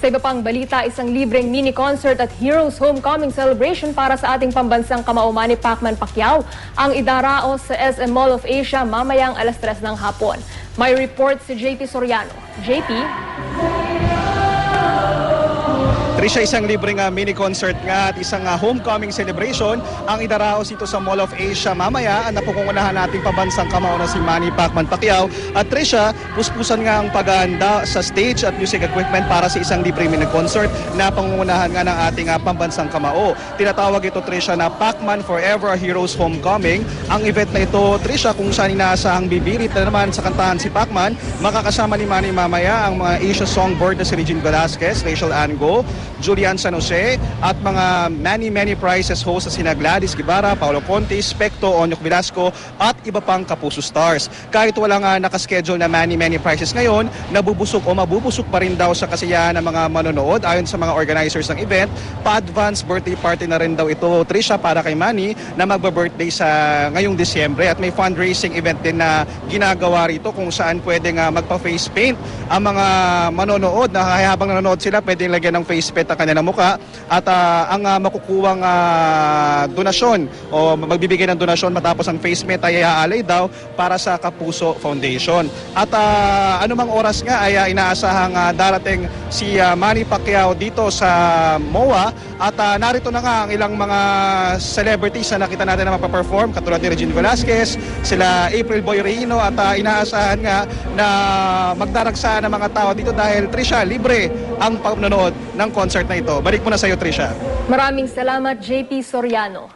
Sa iba pang balita, isang libreng mini-concert at Heroes Homecoming Celebration para sa ating pambansang kamao Manny Pacman Pacquiao ang idaraos sa SM Mall of Asia mamayang alas 3 ng hapon. May report si JP Soriano. JP? Trisha, isang libreng mini-concert nga at isang homecoming celebration ang idaraos ito sa Mall of Asia mamaya ang napukungunahan nating pambansang kamao na si Manny Pacman Pacquiao. At Trisha, puspusan nga ang paghahanda sa stage at music equipment para sa isang libreng mini-concert na pangungunahan nga ng ating pambansang kamao. Tinatawag ito, Trisha, na Pacman Forever Heroes Homecoming. Ang event na ito, Trisha, kung saan inaasahang bibirit na naman sa kantahan si Pacman, makakasama ni Manny mamaya ang mga Asia Songbird na si Regine Velasquez, Rachel Ango, Julian San Jose at mga many prizes host na sina Gladys Guevara, Paolo Conte, Specto, Onyok Velasco at iba pang Kapuso Stars. Kahit walang nakaschedule na many prizes ngayon, nabubusog o mabubusog pa rin daw sa kasiyahan ng mga manonood. Ayon sa mga organizers ng event, pa-advance birthday party na rin daw ito, Trisha, para kay Manny na magba-birthday sa ngayong Disyembre. At may fundraising event din na ginagawa rito kung saan pwedeng magpa-face paint ang mga manonood na habang nanonood sila pwedeng lagyan ng face paint ang kanilang mukha at ang makukuwang donasyon o magbibigay ng donasyon matapos ang face paint ay iaalay daw para sa Kapuso Foundation. At anumang oras nga ay inaasahang darating si Manny Pacquiao dito sa MOA at narito na nga ang ilang mga celebrities na nakita natin na magpa-perform katulad ni Regine Velasquez, sila April Boy Reino at inaasahan nga na magdaragsa ng mga tao dito dahil, Trisha, libre ang panonood ng concert na ito. Balik mo na sa iyo, Trisha. Maraming salamat, JP Soriano.